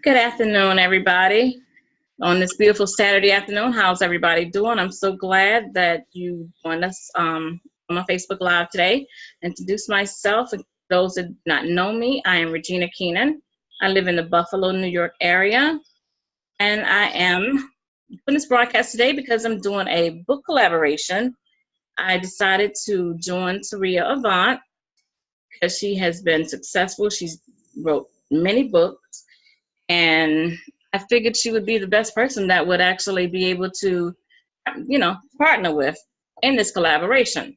Good afternoon, everybody. On this beautiful Saturday afternoon, how's everybody doing? I'm so glad that you joined us on my Facebook Live today. Introduce myself. For those that do not know me, I am Regina Kenan. I live in the Buffalo, New York area, and I am doing this broadcast today because I'm doing a book collaboration. I decided to join Taria Avant because she has been successful. She's wrote many books, and I figured she would be the best person that would actually be able to, partner with in this collaboration.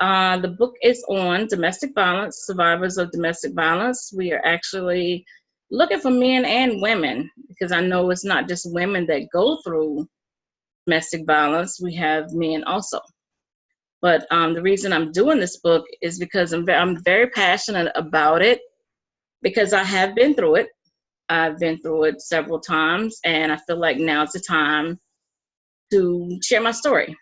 The book is on domestic violence, survivors of domestic violence. We are actually looking for men and women because I know it's not just women that go through domestic violence. We have men also. But the reason I'm doing this book is because I'm very passionate about it because I have been through it. I've been through it several times, and I feel like now's the time to share my story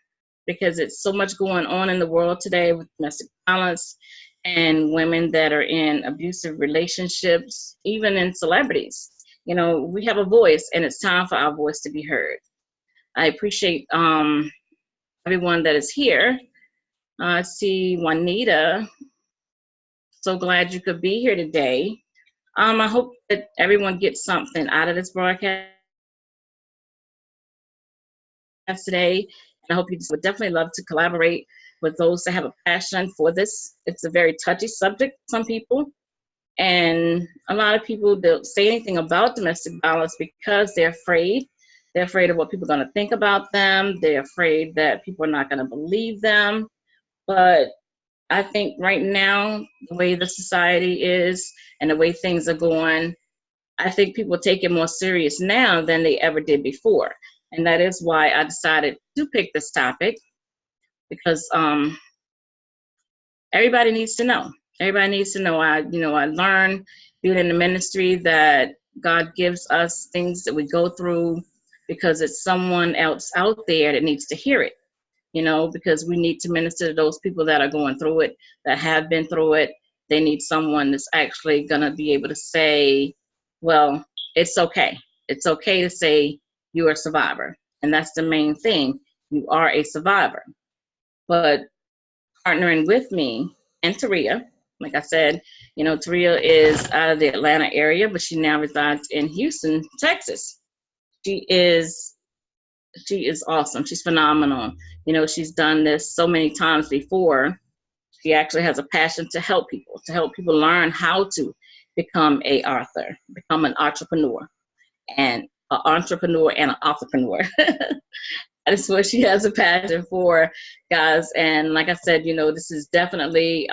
because it's so much going on in the world today with domestic violence and women that are in abusive relationships, even in celebrities. You know, we have a voice, and it's time for our voice to be heard. I appreciate everyone that is here. I see Juanita. So glad you could be here today. I hope that everyone gets something out of this broadcast today. And I hope you would definitely love to collaborate with those that have a passion for this. It's a very touchy subject for some people. And a lot of people don't say anything about domestic violence because they're afraid. They're afraid of what people are going to think about them. They're afraid that people are not going to believe them. But I think right now, the way the society is and the way things are going, I think people take it more serious now than they ever did before. And that is why I decided to pick this topic because everybody needs to know. Everybody needs to know. I learned being in the ministry that God gives us things that we go through because it's someone else out there that needs to hear it. Because we need to minister to those people that are going through it, that have been through it. They need someone that's actually going to be able to say, well, it's okay. It's okay to say you're a survivor. And that's the main thing. You are a survivor. But partnering with me and Taria, like I said, Taria is out of the Atlanta area, but she now resides in Houston, Texas. She is awesome. She's phenomenal. She's done this so many times before. She actually has a passion to help people learn how to become an author, become an entrepreneur, and an entrepreneur and an entrepreneur. That is what she has a passion for, guys. And like I said, this is definitely,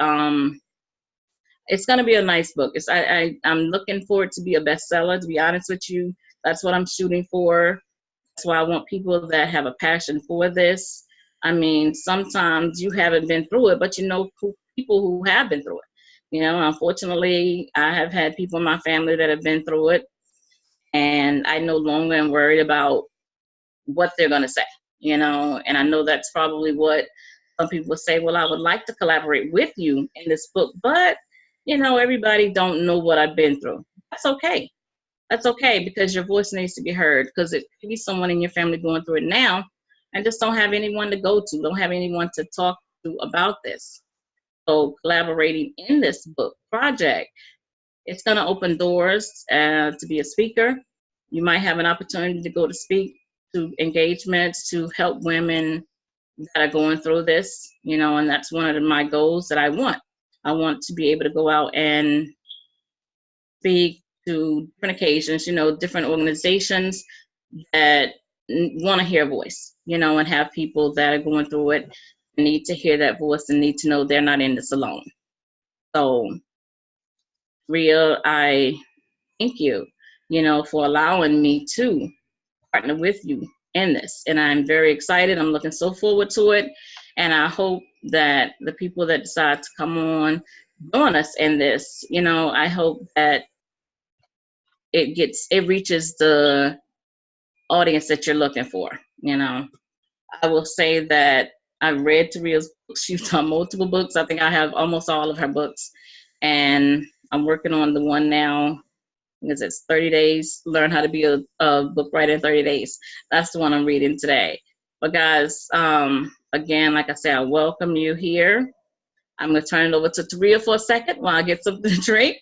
it's going to be a nice book. I'm looking for it to be a bestseller, to be honest with you. That's what I'm shooting for. That's why I want people that have a passion for this. I mean, sometimes you haven't been through it, but you know people who have been through it. Unfortunately, I have had people in my family that have been through it, and I no longer am worried about what they're going to say, and I know that's probably what some people say, well, I would like to collaborate with you in this book, but, everybody don't know what I've been through. That's okay. That's okay, because your voice needs to be heard, because it could be someone in your family going through it now and just don't have anyone to go to, don't have anyone to talk to about this. So collaborating in this book project, it's going to open doors to be a speaker. You might have an opportunity to go to speak to engagements to help women that are going through this, and that's one of my goals that I want. I want to be able to go out and speak to different occasions, different organizations that want to hear a voice, and have people that are going through it need to hear that voice and need to know they're not in this alone. So, I thank you, for allowing me to partner with you in this. And I'm very excited. I'm looking so forward to it. And I hope that the people that decide to come on, join us in this, I hope that it reaches the audience that you're looking for. I will say that I've read Taria's books. She's done multiple books. I think I have almost all of her books, and I'm working on the one now because it's 30 days, learn how to be a book writer in 30 days. That's the one I'm reading today. But guys, again, like I said, I welcome you here. I'm going to turn it over to Taria for a second while I get something to drink.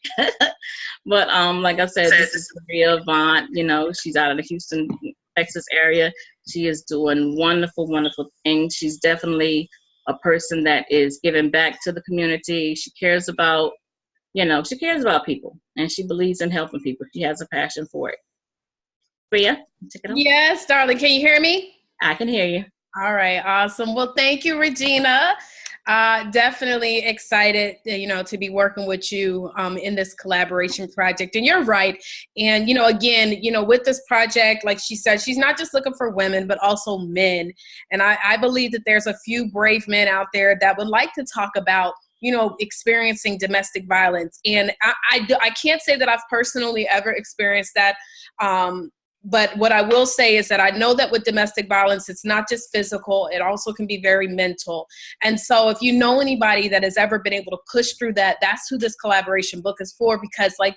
But like I said, this is Taria Vaughn. You know, she's out of the Houston, Texas area. She is doing wonderful, wonderful things. She's definitely a person that is giving back to the community. She cares about, she cares about people, and she believes in helping people. She has a passion for it. Taria, take it on. Yes, darling. Can you hear me? I can hear you. All right. Awesome. Well, thank you, Regina. Definitely excited, to be working with you in this collaboration project. And you're right. And, again, with this project, like she said, she's not just looking for women, but also men. And I believe that there's a few brave men out there that would like to talk about, experiencing domestic violence. And I can't say that I've personally ever experienced that. But what I will say is that I know that with domestic violence, it's not just physical, it also can be very mental. And so if you know anybody that has ever been able to push through that, that's who this collaboration book is for, because like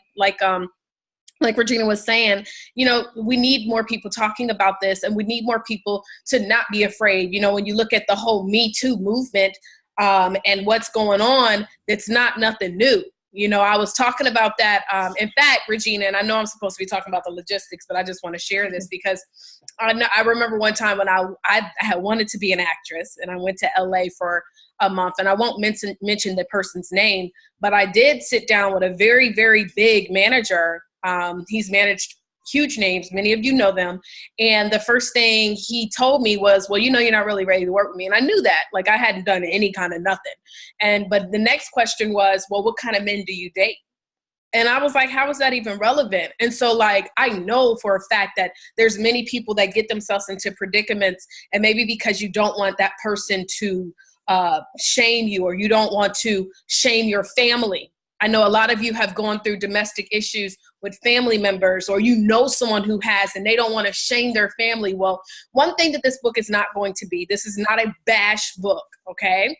Regina was saying, we need more people talking about this, and we need more people to not be afraid. When you look at the whole Me Too movement and what's going on, it's not nothing new. I was talking about that. In fact, Regina, and I know I'm supposed to be talking about the logistics, but I just want to share this because I remember one time when I had wanted to be an actress, and I went to LA for a month, and I won't mention the person's name, but I did sit down with a very, very big manager. He's managed huge names. Many of you know them. And the first thing he told me was, well, you're not really ready to work with me. And I knew that, like, I hadn't done any kind of nothing. But the next question was, well, what kind of men do you date? And I was like, how is that even relevant? And so, like, I know for a fact that there's many people that get themselves into predicaments, and maybe because you don't want that person to shame you, or you don't want to shame your family. I know a lot of you have gone through domestic issues with family members, or someone who has, and they don't want to shame their family. Well, one thing that this book is not going to be, this is not a bash book, okay?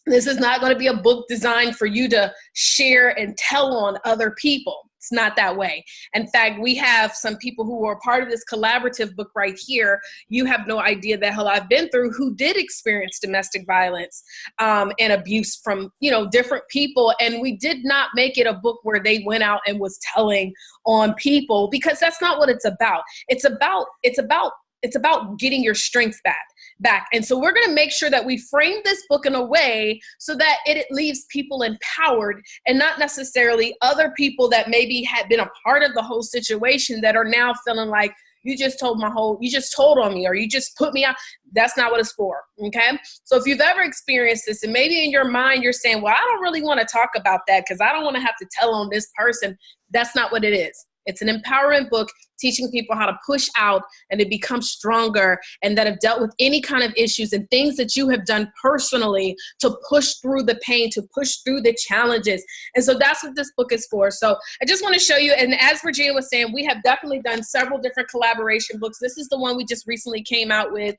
This is not going to be a book designed for you to share and tell on other people. It's not that way. In fact, we have some people who are part of this collaborative book right here. You have no idea the hell I've been through, who did experience domestic violence and abuse from, different people. And we did not make it a book where they went out and was telling on people, because that's not what it's about. It's about getting your strength back. And so we're going to make sure that we frame this book in a way so that it leaves people empowered, and not necessarily other people that maybe had been a part of the whole situation that are now feeling like, you just told on me, or you just put me out. That's not what it's for. Okay. So if you've ever experienced this, and maybe in your mind, you're saying, well, I don't really want to talk about that because I don't want to have to tell on this person. That's not what it is. It's an empowerment book teaching people how to push out and to become stronger, and that have dealt with any kind of issues and things that you have done personally to push through the pain, to push through the challenges. And so that's what this book is for. So I just want to show you, and as Regina was saying, we have definitely done several different collaboration books. This is the one we just recently came out with.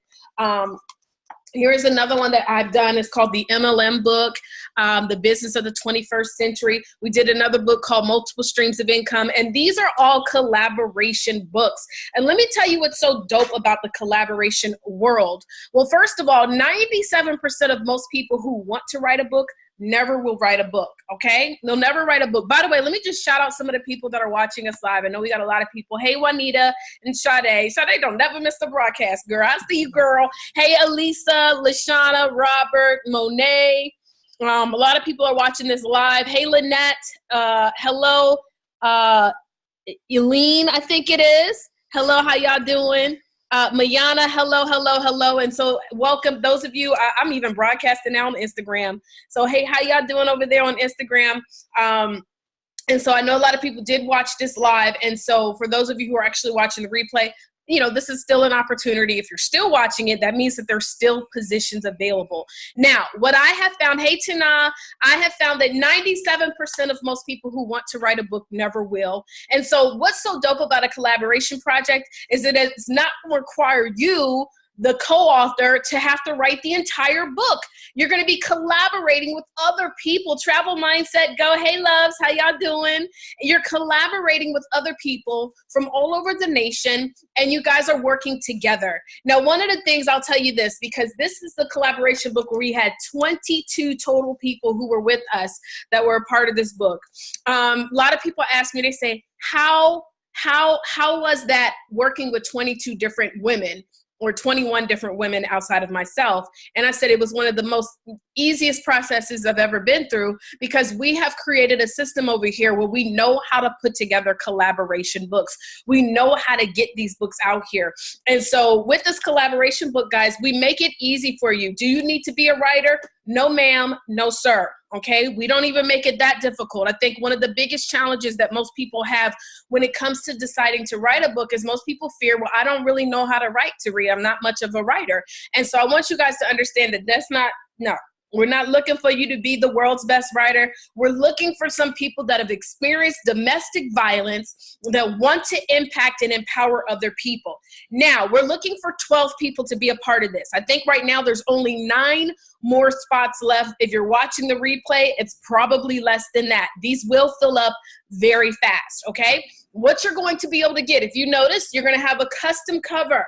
Here's another one that I've done. It's called the MLM book, The Business of the 21st Century. We did another book called Multiple Streams of Income. And these are all collaboration books. And let me tell you what's so dope about the collaboration world. Well, first of all, 97% of most people who want to write a book never will write a book, okay? They'll never write a book. By the way, let me just shout out some of the people that are watching us live. I know we got a lot of people. Hey, Juanita and Sade. Sade, don't never miss the broadcast, girl. I see you, girl. Hey, Elisa, Lashana, Robert, Monet. A lot of people are watching this live. Hey, Lynette. Hello. Eileen, I think it is. Hello, how y'all doing? Mayana, hello. And so welcome those of you. I'm even broadcasting now on Instagram. So, hey, how y'all doing over there on Instagram? And so I know a lot of people did watch this live. And so for those of you who are actually watching the replay, this is still an opportunity. If you're still watching it, that means that there's still positions available. Now, what I have found, hey, Tana, I have found that 97% of most people who want to write a book never will. And so what's so dope about a collaboration project is that it's not going to require you the co-author to have to write the entire book. You're going to be collaborating with other people. Travel Mindset Go, hey loves, how y'all doing? You're collaborating with other people from all over the nation, and you guys are working together. Now, one of the things, I'll tell you this, because this is the collaboration book where we had 22 total people who were with us that were a part of this book. A lot of people ask me, they say, how was that working with 22 different women? Or 21 different women outside of myself? And I said it was one of the most easiest processes I've ever been through, because we have created a system over here where we know how to put together collaboration books. We know how to get these books out here. And so with this collaboration book, guys, we make it easy for you. Do you need to be a writer? No, ma'am. No, sir. Okay. We don't even make it that difficult. I think one of the biggest challenges that most people have when it comes to deciding to write a book is most people fear, well, I don't really know how to write, to read. I'm not much of a writer. And so I want you guys to understand that that's not, no. We're not looking for you to be the world's best writer. We're looking for some people that have experienced domestic violence that want to impact and empower other people. Now, we're looking for 12 people to be a part of this. I think right now there's only 9 more spots left. If you're watching the replay, it's probably less than that. These will fill up very fast, okay? What you're going to be able to get, if you notice, you're going to have a custom cover.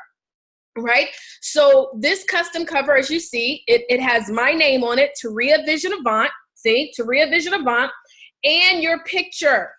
Right? So this custom cover, as you see, it has my name on it, Taria Vision Avant. See, Taria Vision Avant, and your picture,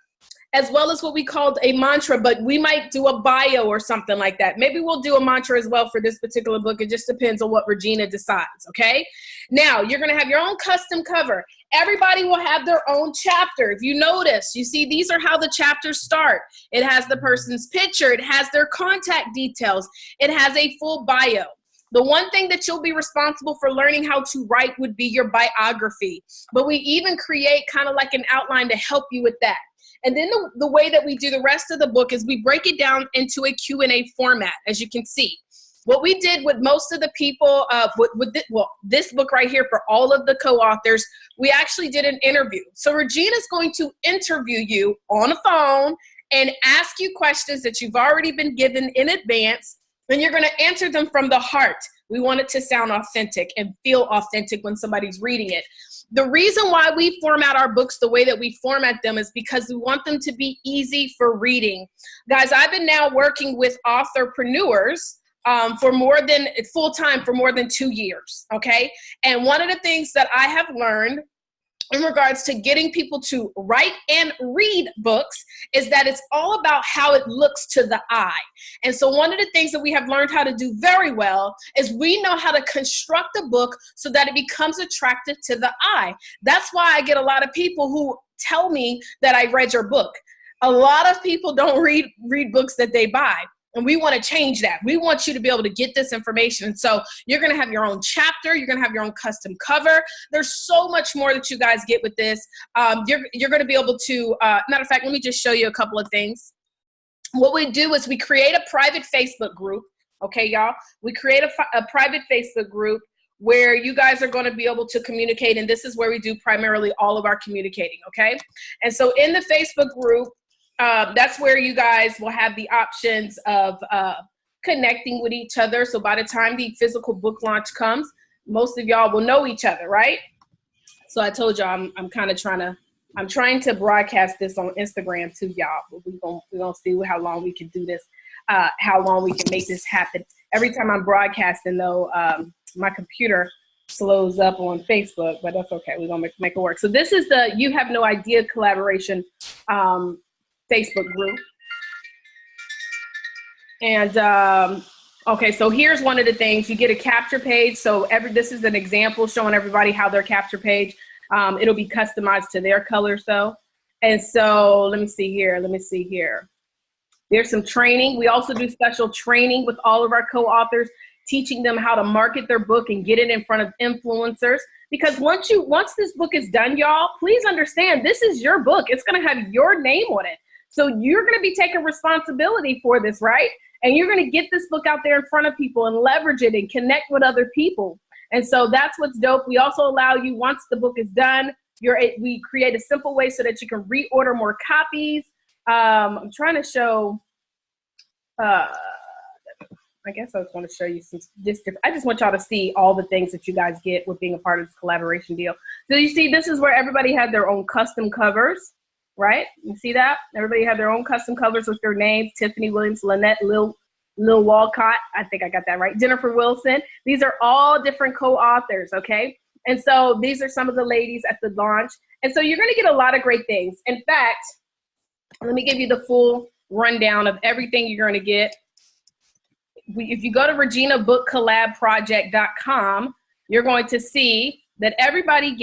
as well as what we called a mantra, but we might do a bio or something like that. Maybe we'll do a mantra as well for this particular book. It just depends on what Regina decides, okay? Now, you're going to have your own custom cover. Everybody will have their own chapter. If you notice, you see, these are how the chapters start. It has the person's picture. It has their contact details. It has a full bio. The one thing that you'll be responsible for learning how to write would be your biography. But we even create kind of like an outline to help you with that. And then the way that we do the rest of the book is we break it down into a Q&A format, as you can see. What we did with most of the people, this book right here for all of the co-authors, we actually did an interview. So Regina's going to interview you on a phone and ask you questions that you've already been given in advance, and you're going to answer them from the heart. We want it to sound authentic and feel authentic when somebody's reading it. The reason why we format our books the way that we format them is because we want them to be easy for reading. Guys, I've been now working with authorpreneurs for more than full-time for more than 2 years, okay? And one of the things that I have learned in regards to getting people to write and read books is that it's all about how it looks to the eye. And so one of the things that we have learned how to do very well is we know how to construct a book so that it becomes attractive to the eye. That's why I get a lot of people who tell me that I read your book. A lot of people don't read books that they buy. And we want to change that. We want you to be able to get this information. So you're going to have your own chapter. You're going to have your own custom cover. There's so much more that you guys get with this. You're going to be able to, matter of fact, let me just show you a couple of things. What we do is we create a private Facebook group. Okay, y'all. We create a private Facebook group where you guys are going to be able to communicate. And this is where we do primarily all of our communicating. Okay. And so in the Facebook group, that's where you guys will have the options of connecting with each other. So by the time the physical book launch comes, most of y'all will know each other, right? So I told y'all I'm trying to broadcast this on Instagram to y'all. But we're gonna see how long we can do this, how long we can make this happen. Every time I'm broadcasting though, my computer slows up on Facebook, but that's okay. We're gonna make it work. So this is the You Have No Idea collaboration Facebook group. And okay, so here's one of the things. You get a capture page. So this is an example showing everybody how their capture page, it'll be customized to their colors though. And so let me see here. There's some training. We also do special training with all of our co-authors, teaching them how to market their book and get it in front of influencers. Because once this book is done, y'all, please understand this is your book. It's gonna have your name on it. So you're going to be taking responsibility for this, right? And you're going to get this book out there in front of people and leverage it and connect with other people. And so that's what's dope. We also allow you, once the book is done, we create a simple way so that you can reorder more copies. I'm trying to show, I I guess I was going to show you some I just want y'all to see all the things that you guys get with being a part of this collaboration deal. So you see, this is where everybody had their own custom covers, right? You see that? Everybody had their own custom covers with their names: Tiffany Williams, Lynette, Lil Walcott. I think I got that right. Jennifer Wilson. These are all different co-authors, okay? And so these are some of the ladies at the launch. And so you're going to get a lot of great things. In fact, let me give you the full rundown of everything you're going to get. If you go to reginabookcollabproject.com, you're going to see that everybody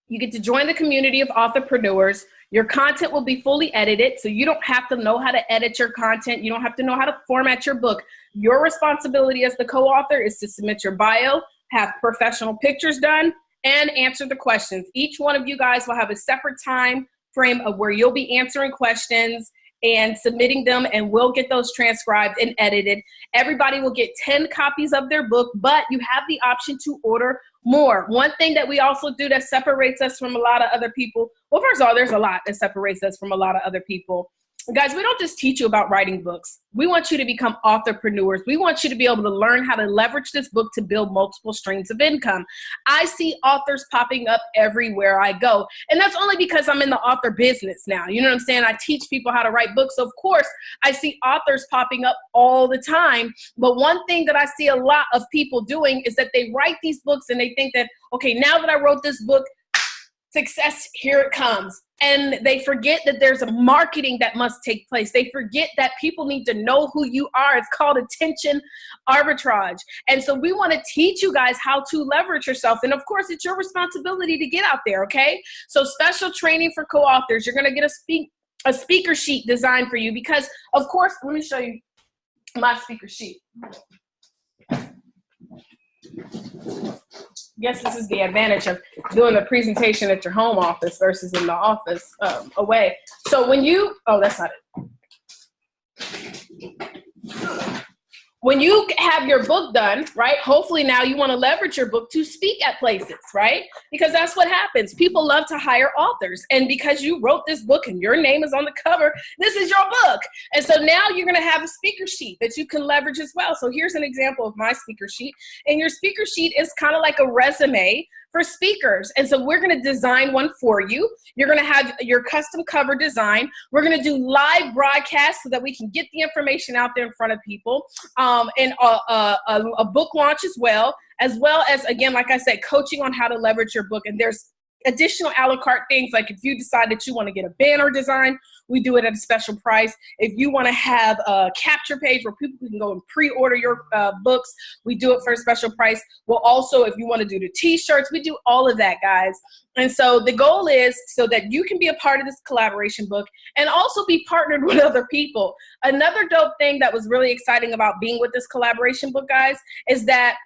you get to join the community of authorpreneurs. Your content will be fully edited, so you don't have to know how to edit your content. You don't have to know how to format your book. Your responsibility as the co-author is to submit your bio, have professional pictures done, and answer the questions. Each one of you guys will have a separate time frame of where you'll be answering questions and submitting them, and we'll get those transcribed and edited. Everybody will get 10 copies of their book, but you have the option to order more. One thing that we also do that separates us from a lot of other people, well, first of all, there's a lot that separates us from a lot of other people. Guys, we don't just teach you about writing books. We want you to become authorpreneurs. We want you to be able to learn how to leverage this book to build multiple streams of income. I see authors popping up everywhere I go. And that's only because I'm in the author business now. You know what I'm saying? I teach people how to write books. So of course, I see authors popping up all the time. But one thing that I see a lot of people doing is that they write these books and they think that, okay, now that I wrote this book, success, here it comes. And they forget that there's a marketing that must take place. They forget that people need to know who you are. It's called attention arbitrage. And so we want to teach you guys how to leverage yourself. And of course, it's your responsibility to get out there, okay? So special training for co-authors. You're going to get a speaker sheet designed for you because, of course, let me show you my speaker sheet. Yes, this is the advantage of doing the presentation at your home office versus in the office away. So when you, oh, that's not it. When you have your book done, right, hopefully now you want to leverage your book to speak at places, right? Because that's what happens. People love to hire authors. And because you wrote this book and your name is on the cover, this is your book. And so now you're going to have a speaker sheet that you can leverage as well. So here's an example of my speaker sheet. And your speaker sheet is kind of like a resume for speakers. And so we're going to design one for you. You're going to have your custom cover design. We're going to do live broadcasts so that we can get the information out there in front of people. And a book launch as well as, again, like I said, coaching on how to leverage your book. And there's additional a la carte things, like if you decide that you want to get a banner design, we do it at a special price. If you want to have a capture page where people can go and pre-order your books, we do it for a special price. Well, also, if you want to do the t-shirts, we do all of that, guys. And so the goal is so that you can be a part of this collaboration book and also be partnered with other people. Another dope thing that was really exciting about being with this collaboration book, guys, is that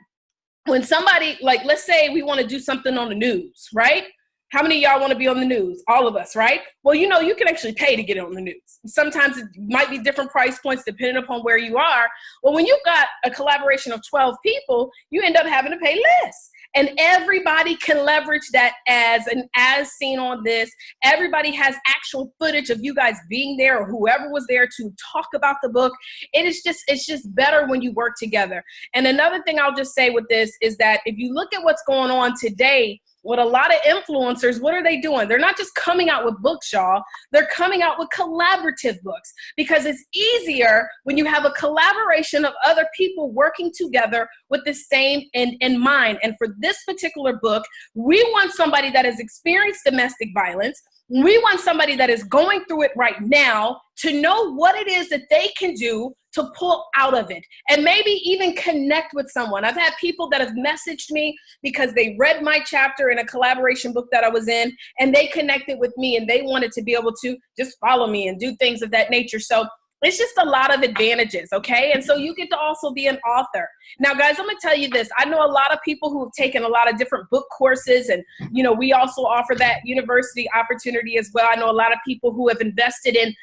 when somebody, like, let's say we want to do something on the news, right? How many of y'all want to be on the news? All of us, right? Well, you know, you can actually pay to get on the news. Sometimes it might be different price points depending upon where you are. Well, when you've got a collaboration of 12 people, you end up having to pay less. And everybody can leverage that as seen on this. Everybody has actual footage of you guys being there or whoever was there to talk about the book. It's just better when you work together. And another thing I'll just say with this is that if you look at what's going on today, with a lot of influencers, what are they doing? They're not just coming out with books, y'all. They're coming out with collaborative books because it's easier when you have a collaboration of other people working together with the same end in mind. And for this particular book, we want somebody that has experienced domestic violence. We want somebody that is going through it right now to know what it is that they can do to pull out of it and maybe even connect with someone. I've had people that have messaged me because they read my chapter in a collaboration book that I was in, and they connected with me and they wanted to be able to just follow me and do things of that nature. So it's just a lot of advantages, okay? And so you get to also be an author. Now, guys, I'm gonna tell you this. I know a lot of people who have taken a lot of different book courses, and you know, we also offer that university opportunity as well. I know a lot of people who have invested in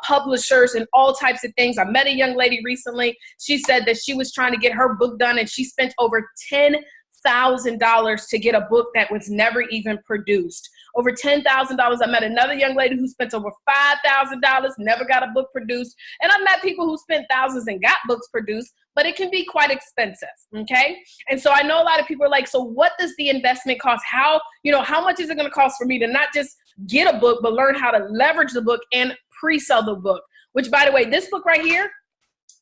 publishers and all types of things. I met a young lady recently. She said that she was trying to get her book done, and she spent over $10,000 to get a book that was never even produced. over $10,000. I met another young lady who spent over $5,000, never got a book produced. And I've met people who spent thousands and got books produced, but it can be quite expensive, okay? And so I know a lot of people are like, so what does the investment cost? How much is it gonna cost for me to not just get a book, but learn how to leverage the book and pre-sell the book? Which, by the way, this book right here,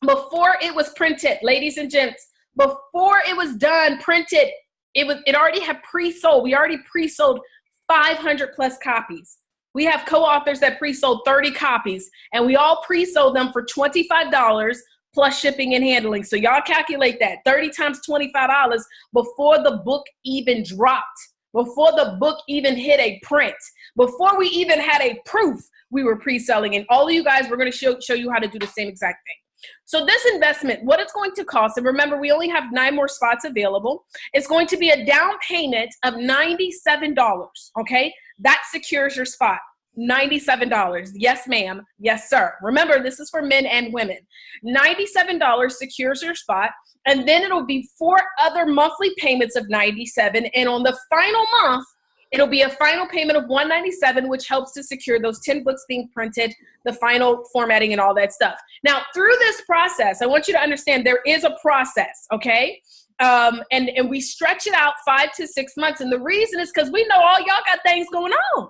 before it was printed, ladies and gents, before it was done, printed, it already had pre-sold. We already pre-sold 500 plus copies. We have co-authors that pre-sold 30 copies, and we all pre-sold them for $25 plus shipping and handling. So y'all calculate that, 30 times $25 before the book even dropped, before the book even hit a print, before we even had a proof, we were pre-selling. And all of you guys, we're going to show you how to do the same exact thing. So this investment, what it's going to cost, and remember, we only have 9 more spots available. It's going to be a down payment of $97, okay? That secures your spot. $97. Yes, ma'am. Yes, sir. Remember, this is for men and women. $97 secures your spot, and then it'll be 4 other monthly payments of $97, and on the final month, it'll be a final payment of $197, which helps to secure those 10 books being printed, the final formatting and all that stuff. Now, through this process, I want you to understand there is a process, okay? And we stretch it out 5 to 6 months. And the reason is because we know all y'all got things going on.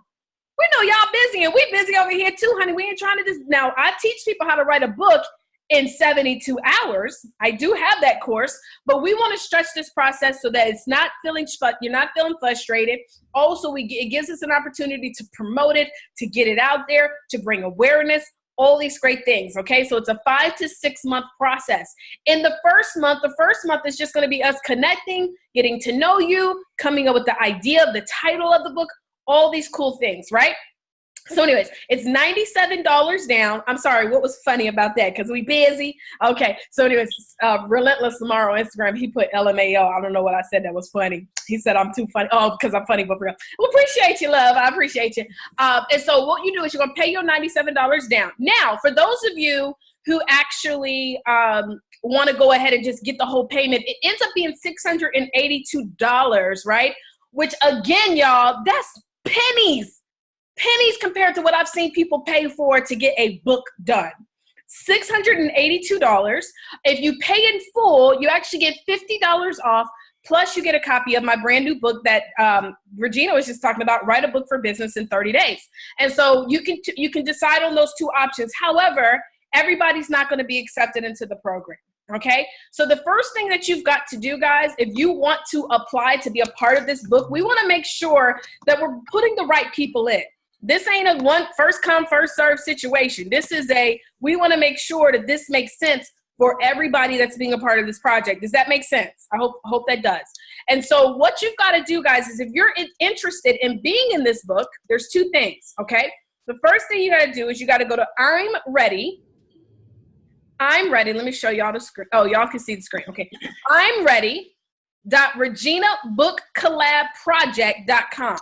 We know y'all busy, and we busy over here too, honey. We ain't trying to just, now I teach people how to write a book in 72 hours. I do have that course, but we want to stretch this process so that it's not you're not feeling frustrated. Also, it gives us an opportunity to promote it, to get it out there, to bring awareness, all these great things, okay? So it's a 5 to 6 month process. In the first month is just going to be us connecting, getting to know you, coming up with the idea of the title of the book, all these cool things, right? So anyways, it's $97 down. I'm sorry, what was funny about that? Because we busy. Okay, so anyways, Relentless Lamar on Instagram, he put LMAO. I don't know what I said that was funny. He said I'm too funny. Oh, because I'm funny, but for real. Well, appreciate you, love. I appreciate you. And so what you do is you're going to pay your $97 down. Now, for those of you who actually want to go ahead and just get the whole payment, it ends up being $682, right? Which again, y'all, that's pennies compared to what I've seen people pay for to get a book done. $682. If you pay in full, you actually get $50 off, plus you get a copy of my brand new book that Regina was just talking about, Write a Book for Business in 30 Days. And so you can decide on those 2 options. However, everybody's not going to be accepted into the program. Okay, so the first thing that you've got to do, guys, if you want to apply to be a part of this book, we want to make sure that we're putting the right people in. This ain't a first come, first serve situation. This is we want to make sure that this makes sense for everybody that's being a part of this project. Does that make sense? I hope that does. And so what you've got to do, guys, is if you're interested in being in this book, there's 2 things, okay? The first thing you got to do is you got to go to I'm ready. Let me show y'all the screen. Oh, y'all can see the screen. Okay. I'm ready.reginabookcollabproject.com.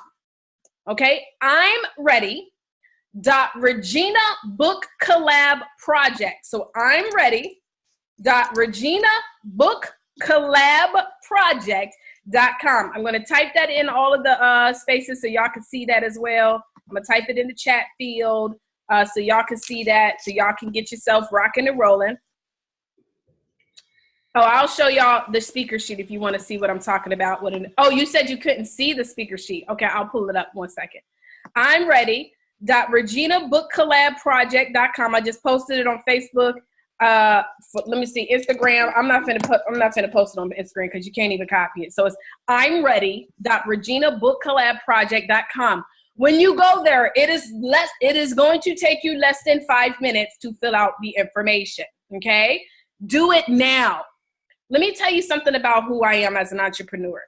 Okay. I'm ready.reginabookcollabproject. So I'm ready.reginabookcollabproject.com. I'm going to type that in all of the spaces so y'all can see that as well. I'm going to type it in the chat field. So y'all can see that, so y'all can get yourself rocking and rolling. Oh, I'll show y'all the speaker sheet if you want to see what I'm talking about. Oh, you said you couldn't see the speaker sheet. Okay, I'll pull it up 1 second. I'm ready.reginabookcollabproject.com. I just posted it on Facebook. Let me see, Instagram. I'm not gonna post it on Instagram because you can't even copy it. So it's I'm ready.reginabookcollabproject.com. When you go there, it is going to take you less than 5 minutes to fill out the information, okay? Do it now. Let me tell you something about who I am as an entrepreneur.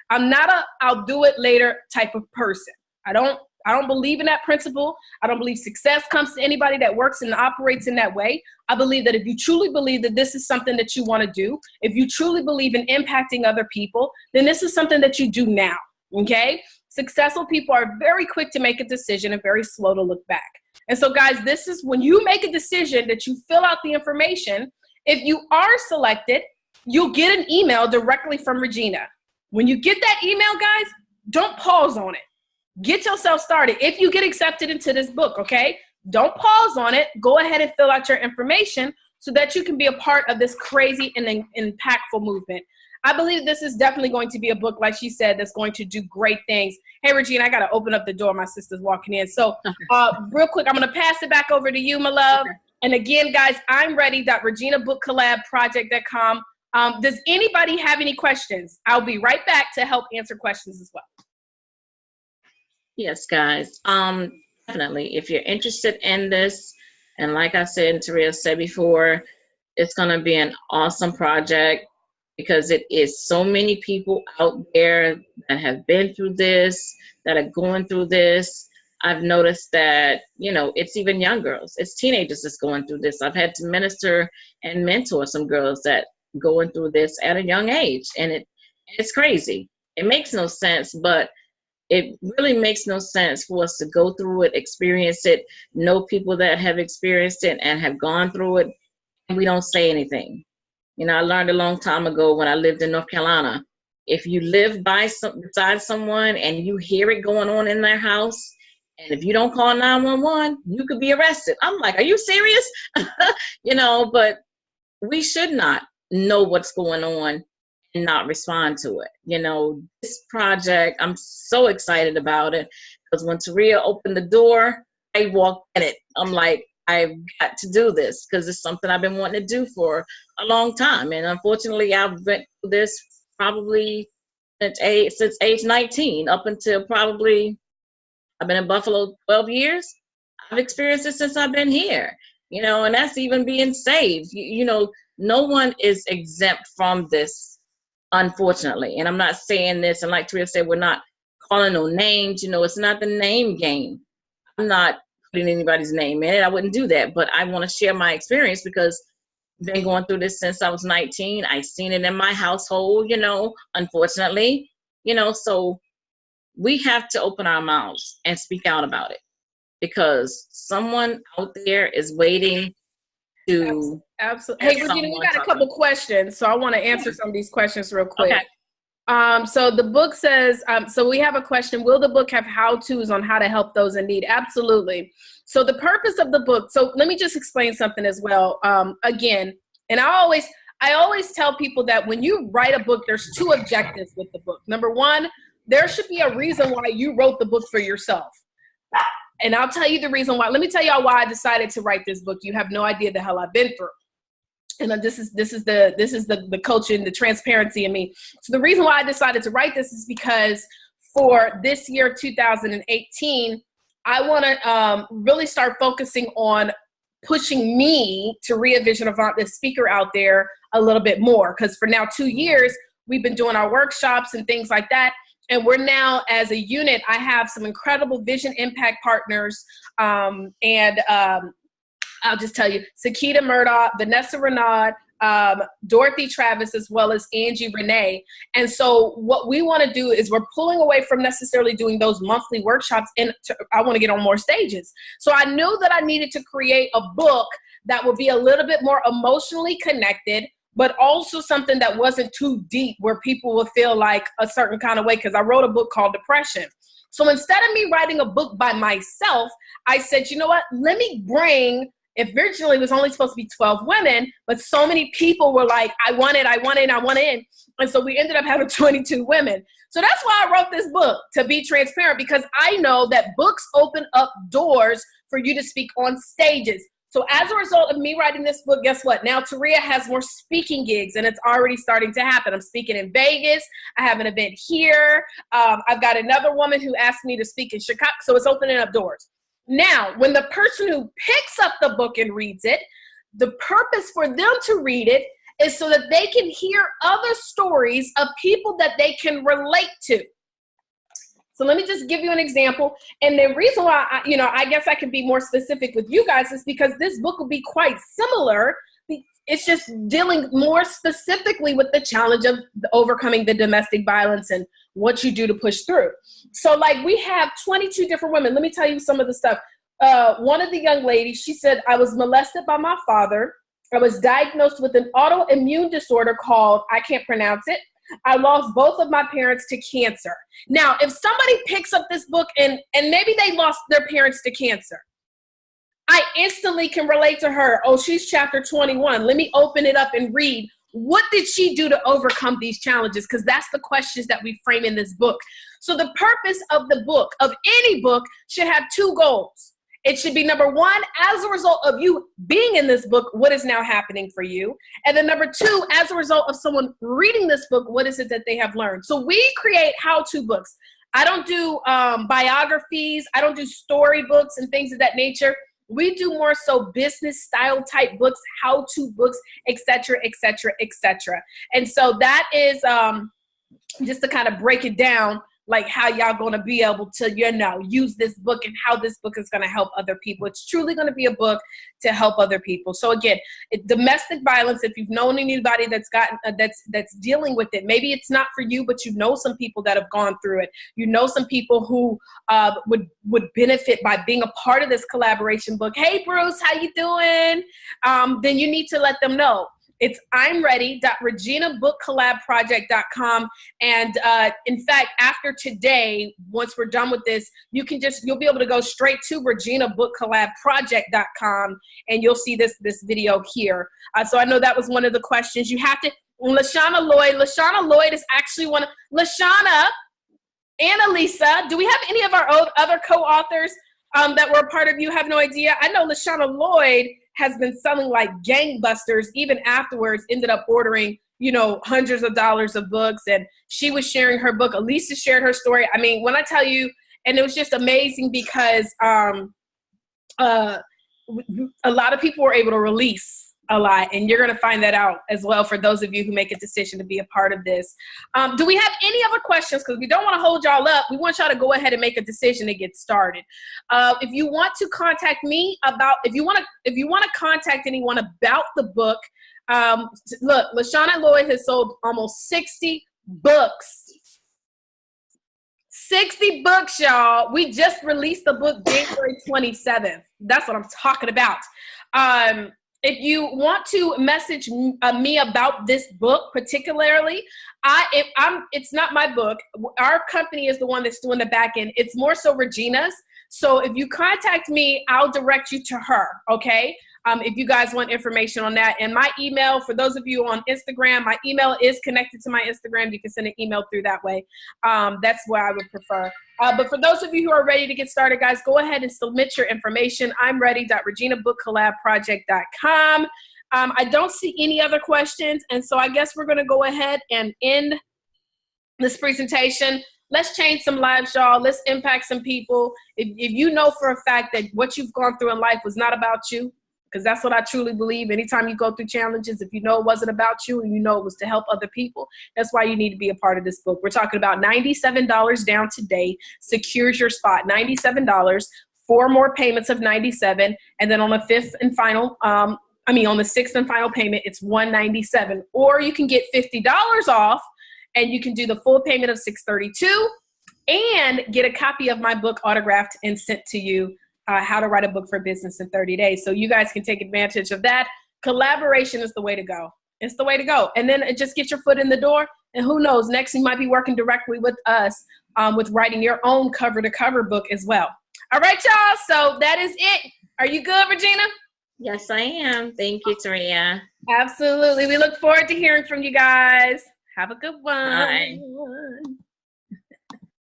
I'm not I'll do it later type of person. I don't believe in that principle. I don't believe success comes to anybody that works and operates in that way. I believe that if you truly believe that this is something that you want to do, if you truly believe in impacting other people, then this is something that you do now, okay? Successful people are very quick to make a decision and very slow to look back. And so, guys, this is when you make a decision that you fill out the information. If you are selected, you'll get an email directly from Regina. When you get that email, guys, don't pause on it. get yourself started. If you get accepted into this book, okay, don't pause on it. Go ahead and fill out your information so that you can be a part of this crazy and impactful movement. I believe this is definitely going to be a book, like she said, that's going to do great things. Hey, Regina, I got to open up the door. My sister's walking in. So real quick, I'm going to pass it back over to you, my love. Okay. And again, guys, I'm ready.reginabookcollabproject.com. Does anybody have any questions? I'll be right back to help answer questions as well. Yes, guys. Definitely. If you're interested in this, and like I said, and Taria said before, it's going to be an awesome project because it is so many people out there that have been through this, that are going through this. I've noticed that, it's even young girls. It's teenagers that's going through this. I've had to minister and mentor some girls that going through this at a young age, and it's crazy. It makes no sense, but it really makes no sense for us to go through it, experience it, know people that have experienced it and have gone through it, and we don't say anything. I learned a long time ago when I lived in North Carolina, if you live beside someone and you hear it going on in their house, and if you don't call 911, you could be arrested. I'm like, are you serious? But we should not know what's going on and not respond to it. This project, I'm so excited about it because when Taria opened the door, I walked in it. I'm like, I've got to do this because it's something I've been wanting to do for a long time. And unfortunately, I've been through this probably since age 19 up until probably, I've been in Buffalo 12 years. I've experienced it since I've been here, and that's even being saved. No one is exempt from this, unfortunately. And I'm not saying this, and like Taria said, we're not calling no names. It's not the name game. I'm not putting anybody's name in it. I wouldn't do that. But I want to share my experience because I've been going through this since I was 19. I've seen it in my household, unfortunately. So we have to open our mouths and speak out about it because someone out there is waiting to. Absolutely. Hey, Regina, we got a couple questions, so I want to answer some of these questions real quick. Okay. So the book says, so we have a question, will the book have how-tos on how to help those in need? Absolutely. So the purpose of the book, so let me just explain something as well. Again, and I always tell people that when you write a book, there's two objectives with the book. Number one, there should be a reason why you wrote the book for yourself. And I'll tell you the reason why. Let me tell y'all why I decided to write this book. You have no idea the hell I've been through. And this is the culture and the transparency in me. So the reason why I decided to write this is because for this year, 2018, I want to really start focusing on pushing me, Taria Vision Avant, the speaker out there, a little bit more. Because for now 2 years, we've been doing our workshops and things like that. And we're now, as a unit, I have some incredible vision impact partners. I'll just tell you, Sakita Murdoch, Vanessa Renaud, Dorothy Travis, as well as Angie Renee. And so what we want to do is we're pulling away from necessarily doing those monthly workshops, and I want to get on more stages. So I knew that I needed to create a book that would be a little bit more emotionally connected, but also something that wasn't too deep where people would feel like a certain kind of way, because I wrote a book called Depression. So instead of me writing a book by myself, I said, you know what, let me bring, if originally it was only supposed to be 12 women, but so many people were like, I want in. And so we ended up having 22 women. So that's why I wrote this book, to be transparent, because I know that books open up doors for you to speak on stages. So as a result of me writing this book, guess what? Now Taria has more speaking gigs, and it's already starting to happen. I'm speaking in Vegas. I have an event here. I've got another woman who asked me to speak in Chicago. So it's opening up doors. Now, when the person who picks up the book and reads it, the purpose for them to read it is so that they can hear other stories of people that they can relate to. So let me just give you an example. And the reason why, I guess I can be more specific with you guys is because this book will be quite similar. It's just dealing more specifically with the challenge of overcoming the domestic violence and what you do to push through. So like we have 22 different women. Let me tell you some of the stuff. One of the young ladies, she said, I was molested by my father. I was diagnosed with an autoimmune disorder called, I can't pronounce it, I lost both of my parents to cancer. Now, if somebody picks up this book and maybe they lost their parents to cancer, I instantly can relate to her. Oh, she's chapter 21. Let me open it up and read. What did she do to overcome these challenges? Because that's the questions that we frame in this book. So the purpose of the book, of any book, should have two goals. It should be, number one, as a result of you being in this book, what is now happening for you? And then number two, as a result of someone reading this book, what is it that they have learned? So we create how-to books. I don't do biographies. I don't do storybooks and things of that nature. We do more so business style type books, how-to books, et cetera, et cetera, et cetera. And so that is just to kind of break it down, like how y'all going to be able to, use this book and how this book is going to help other people. It's truly going to be a book to help other people. So again, domestic violence, if you've known anybody that's gotten, that's dealing with it, maybe it's not for you, but you know some people that have gone through it. You know some people who would benefit by being a part of this collaboration book. Hey, Bruce, how you doing? Then you need to let them know. It's imready.reginabookcollabproject.com. And in fact, after today, once we're done with this, you'll be able to go straight to reginabookcollabproject.com and you'll see this video here. So I know that was one of the questions. You have to, Lashana Lloyd is actually one of, Lashana, Annalisa, do we have any of our other co-authors that were a part of You Have No Idea? I know Lashana Lloyd has been selling like gangbusters, even afterwards, ended up ordering, hundreds of dollars of books. And she was sharing her book. Elisa shared her story. I mean, when I tell you, and it was just amazing because a lot of people were able to release a lot. And you're going to find that out as well for those of you who make a decision to be a part of this. Do we have any other questions? Because we don't want to hold y'all up. We want y'all to go ahead and make a decision to get started. If you want to contact me if you want to contact anyone about the book, look, Lashana Lloyd has sold almost 60 books. 60 books, y'all. We just released the book January 27th. That's what I'm talking about. If you want to message me about this book particularly, it's not my book. Our company is the one that's doing the back end. It's more so Regina's. So if you contact me, I'll direct you to her, okay? If you guys want information on that. And my email, for those of you on Instagram, my email is connected to my Instagram. You can send an email through that way. That's where I would prefer. But for those of you who are ready to get started, guys, go ahead and submit your information. I'm ready.reginabookcollabproject.com. I don't see any other questions. And so I guess we're going to go ahead and end this presentation. Let's change some lives, y'all. Let's impact some people. If you know for a fact that what you've gone through in life was not about you, because that's what I truly believe. Anytime you go through challenges, if you know it wasn't about you and you know it was to help other people, that's why you need to be a part of this book. We're talking about $97 down today, secures your spot, $97, 4 more payments of $97, and then on the sixth and final payment, it's $197. Or you can get $50 off, and you can do the full payment of $632 and get a copy of my book autographed and sent to you. How to Write a Book for Business in 30 Days. So you guys can take advantage of that. Collaboration is the way to go. It's the way to go. And then just get your foot in the door. And who knows, next you might be working directly with us with writing your own cover-to-cover book as well. All right, y'all. So that is it. Are you good, Regina? Yes, I am. Thank you, Taria. Absolutely. We look forward to hearing from you guys. Have a good one. Bye.